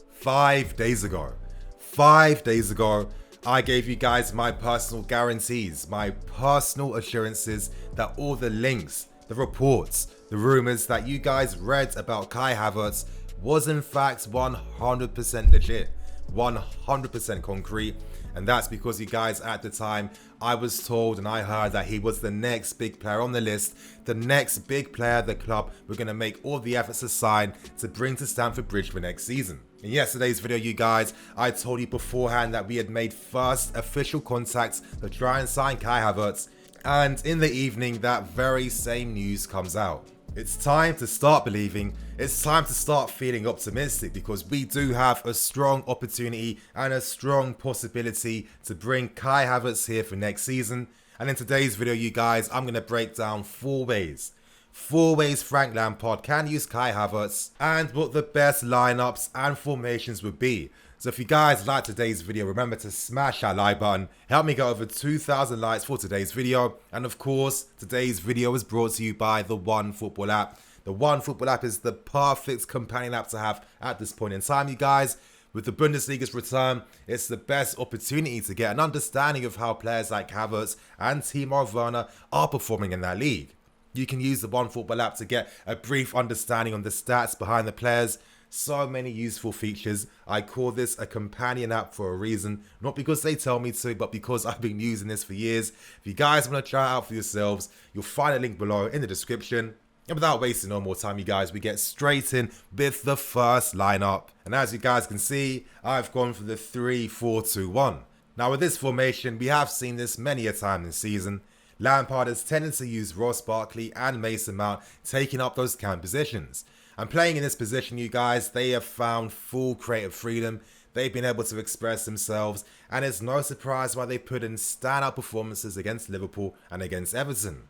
5 days ago. 5 days ago, I gave you guys my personal guarantees, my personal assurances that all the links, the reports, the rumors that you guys read about Kai Havertz was in fact 100% legit, 100% concrete. And that's because you guys at the time, I was told and I heard that he was the next big player on the list, the next big player the club were going to make all the efforts to sign to bring to Stamford Bridge for next season. In yesterday's video, you guys, I told you beforehand that we had made first official contacts to try and sign Kai Havertz, and in the evening, that very same news comes out. It's time to start believing, it's time to start feeling optimistic because we do have a strong opportunity and a strong possibility to bring Kai Havertz here for next season. And in today's video, you guys, I'm going to break down four ways Frank Lampard can use Kai Havertz and what the best lineups and formations would be. So if you guys like today's video, remember to smash that like button, help me get over 2,000 likes for today's video. And of course, today's video is brought to you by the OneFootball app. The OneFootball app is the perfect companion app to have at this point in time, you guys. With the Bundesliga's return, it's the best opportunity to get an understanding of how players like Havertz and Timo Werner are performing in that league. You can use the OneFootball app to get a brief understanding on the stats behind the players. So many useful features. I call this a companion app for a reason. Not because they tell me to, but because I've been using this for years. If you guys want to try it out for yourselves, you'll find a link below in the description. And without wasting no more time, you guys, we get straight in with the first lineup. And as you guys can see, I've gone for the 3-4-2-1. Now with this formation, we have seen this many a time this season. Lampard has tended to use Ross Barkley and Mason Mount taking up those cam positions. And playing in this position, you guys, they have found full creative freedom. They've been able to express themselves, and it's no surprise why they put in standout performances against Liverpool and against Everton.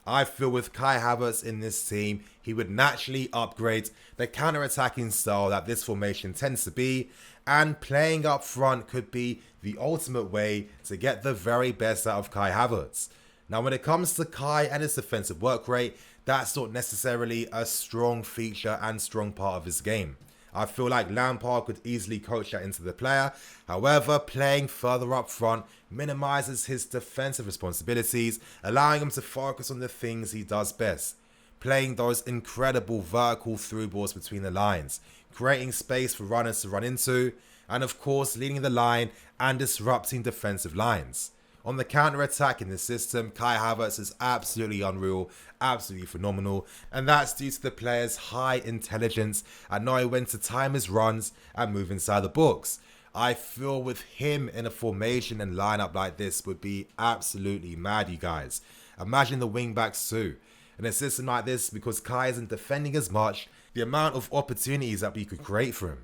I feel with Kai Havertz in this team, he would naturally upgrade the counter-attacking style that this formation tends to be, and playing up front could be the ultimate way to get the very best out of Kai Havertz. Now when it comes to Kai and his defensive work rate, that's not necessarily a strong feature and strong part of his game. I feel like Lampard could easily coach that into the player. However, playing further up front minimizes his defensive responsibilities, allowing him to focus on the things he does best. Playing those incredible vertical through balls between the lines, creating space for runners to run into, and of course leading the line and disrupting defensive lines. On the counter-attack in this system, Kai Havertz is absolutely unreal, absolutely phenomenal, and that's due to the player's high intelligence and knowing when to time his runs and move inside the box. I feel with him in a formation and lineup like this would be absolutely mad, you guys. Imagine the wing-backs too. In a system like this, because Kai isn't defending as much, the amount of opportunities that we could create for him.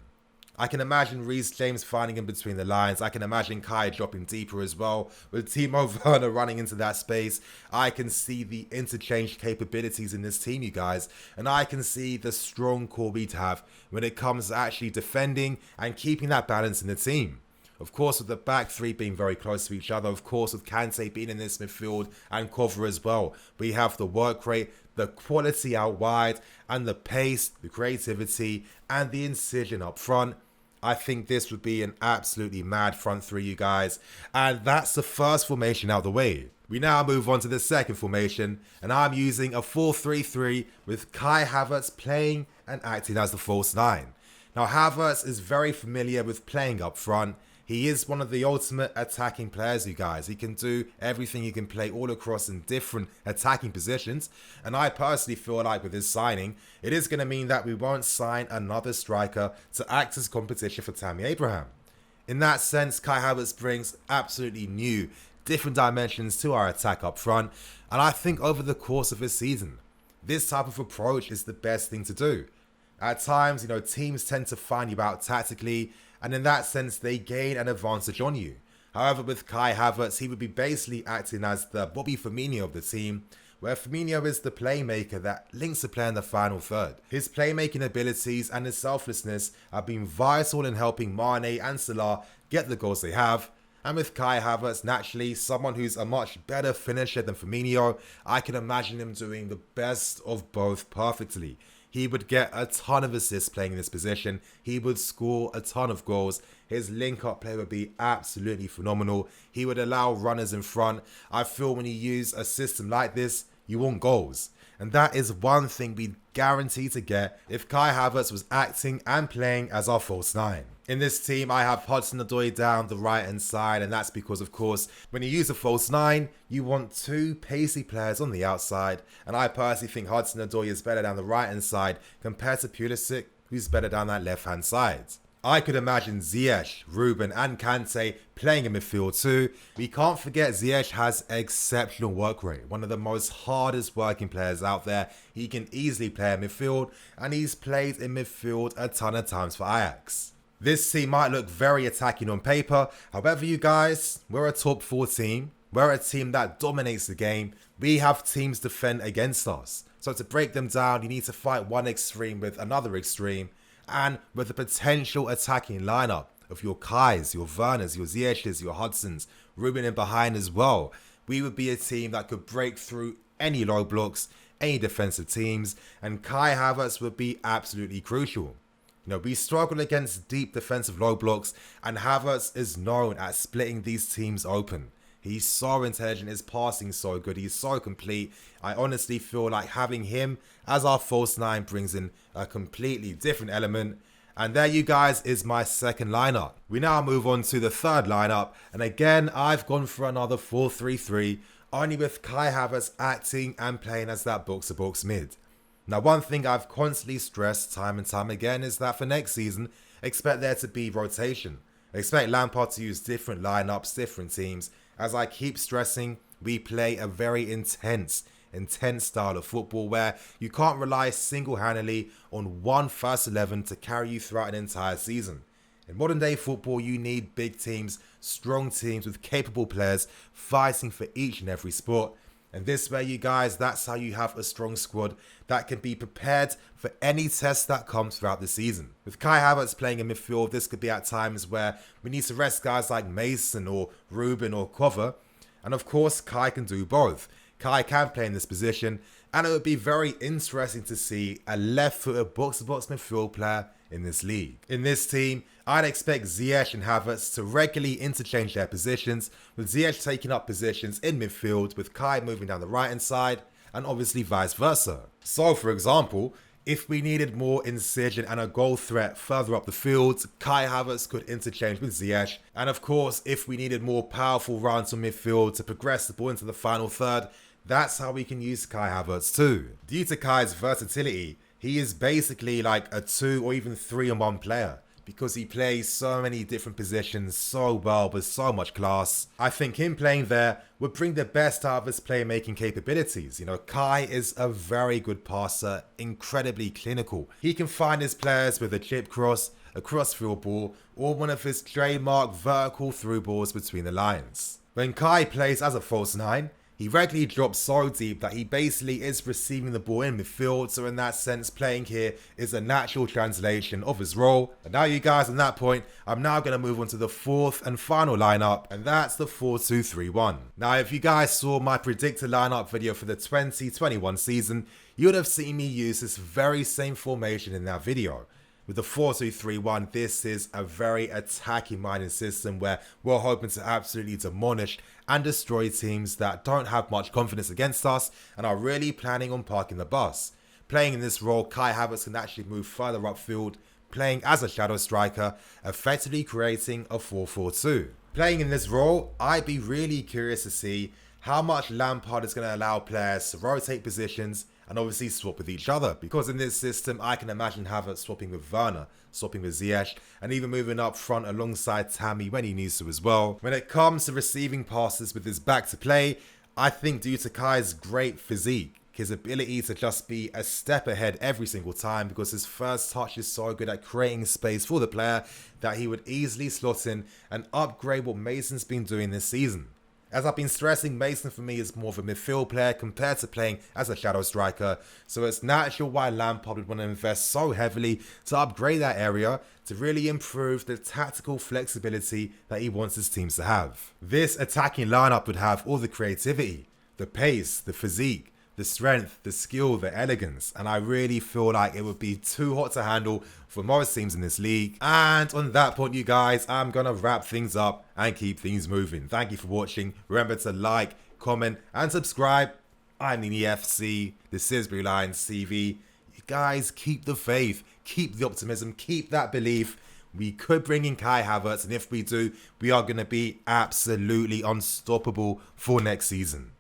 I can imagine Reece James finding him between the lines. I can imagine Kai dropping deeper as well. With Timo Werner running into that space, I can see the interchange capabilities in this team, you guys. And I can see the strong core we'd have when it comes to actually defending and keeping that balance in the team. Of course, with the back three being very close to each other. Of course, with Kante being in this midfield and cover as well. We have the work rate, the quality out wide, and the pace, the creativity, and the incision up front. I think this would be an absolutely mad front three, you guys. And that's the first formation out of the way. We now move on to the second formation, and I'm using a 4-3-3 with Kai Havertz playing and acting as the false nine. Now Havertz is very familiar with playing up front. He is one of the ultimate attacking players, you guys. He can do everything. He can play all across in different attacking positions. And I personally feel like with this signing, it is going to mean that we won't sign another striker to act as competition for Tammy Abraham. In that sense, Kai Havertz brings absolutely new, different dimensions to our attack up front. And I think over the course of this season, this type of approach is the best thing to do. At times, teams tend to find you out tactically, and in that sense, they gain an advantage on you. However, with Kai Havertz, he would be basically acting as the Bobby Firmino of the team, where Firmino is the playmaker that links the play in the final third. His playmaking abilities and his selflessness have been vital in helping Mane and Salah get the goals they have. And with Kai Havertz, naturally, someone who's a much better finisher than Firmino, I can imagine him doing the best of both perfectly. He would get a ton of assists playing in this position. He would score a ton of goals. His link-up play would be absolutely phenomenal. He would allow runners in front. I feel when you use a system like this, you want goals. And that is one thing we'd guarantee to get if Kai Havertz was acting and playing as our false nine. In this team, I have Hudson-Odoi down the right-hand side, and that's because, of course, when you use a false nine, you want two pacey players on the outside, and I personally think Hudson-Odoi is better down the right-hand side compared to Pulisic, who's better down that left-hand side. I could imagine Ziyech, Ruben and Kante playing in midfield too. We can't forget Ziyech has exceptional work rate, one of the most hardest working players out there. He can easily play in midfield, and he's played in midfield a ton of times for Ajax. This team might look very attacking on paper, however you guys, we're a top 4 team. We're a team that dominates the game. We have teams defend against us. So to break them down, you need to fight one extreme with another extreme. And with the potential attacking lineup of your Kais, your Werners, your Ziyeches, your Hudsons, Ruben in behind as well, we would be a team that could break through any low blocks, any defensive teams, and Kai Havertz would be absolutely crucial. You know, we struggle against deep defensive low blocks, and Havertz is known at splitting these teams open. He's so intelligent, his passing so good, he's so complete. I honestly feel like having him as our false nine brings in a completely different element. And there you guys is my second lineup. We now move on to the third lineup, and again I've gone for another 4-3-3, only with Kai Havertz acting and playing as that box-to-box mid. Now, one thing I've constantly stressed time and time again is that for next season, expect there to be rotation. Expect Lampard to use different lineups, different teams. As I keep stressing, we play a very intense style of football where you can't rely single-handedly on one first 11 to carry you throughout an entire season. In modern day football, you need big teams, strong teams with capable players fighting for each and every sport. And this way, you guys, that's how you have a strong squad that can be prepared for any test that comes throughout the season. With Kai Havertz playing in midfield, this could be at times where we need to rest guys like Mason or Ruben or Cover. And of course, Kai can do both. Kai can play in this position, and it would be very interesting to see a left-footed box-to-box midfield player in this league. In this team, I'd expect Ziyech and Havertz to regularly interchange their positions, with Ziyech taking up positions in midfield, with Kai moving down the right-hand side, and obviously vice versa. So, for example, if we needed more incision and a goal threat further up the field, Kai Havertz could interchange with Ziyech. And of course, if we needed more powerful runs on midfield to progress the ball into the final third, that's how we can use Kai Havertz too. Due to Kai's versatility, he is basically like a 2 or even 3-in-1 player, because he plays so many different positions so well with so much class. I think him playing there would bring the best out of his playmaking capabilities. You know, Kai is a very good passer, incredibly clinical. He can find his players with a chip cross, a crossfield ball, or one of his trademark vertical through balls between the lines. When Kai plays as a false 9, he regularly drops so deep that he basically is receiving the ball in midfield, so in that sense, playing here is a natural translation of his role. And now you guys, on that point, I'm now going to move on to the fourth and final lineup, and that's the 4-2-3-1. Now, if you guys saw my predicted lineup video for the 2021 season, you would have seen me use this very same formation in that video. With the 4-2-3-1, this is a very attacking-minded system where we're hoping to absolutely demolish and destroy teams that don't have much confidence against us and are really planning on parking the bus. Playing in this role, Kai Havertz can actually move further upfield, playing as a shadow striker, effectively creating a 4-4-2. Playing in this role, I'd be really curious to see how much Lampard is going to allow players to rotate positions and obviously swap with each other, because in this system I can imagine Havertz swapping with Werner, swapping with Ziyech, and even moving up front alongside Tammy when he needs to as well. When it comes to receiving passes with his back to play, I think due to Kai's great physique, his ability to just be a step ahead every single time, because his first touch is so good at creating space for the player, that he would easily slot in and upgrade what Mason's been doing this season. As I've been stressing, Mason for me is more of a midfield player compared to playing as a shadow striker, so it's natural why Lampard would want to invest so heavily to upgrade that area to really improve the tactical flexibility that he wants his teams to have. This attacking lineup would have all the creativity, the pace, the physique, the strength, the skill, the elegance, and I really feel like it would be too hot to handle for most teams in this league. And on that point, you guys, I'm gonna wrap things up and keep things moving. Thank you for watching. Remember to like, comment, and subscribe. I'm Nini FC. This is Blue Lions TV. You guys, keep the faith, keep the optimism, keep that belief. We could bring in Kai Havertz, and if we do, we are going to be absolutely unstoppable for next season.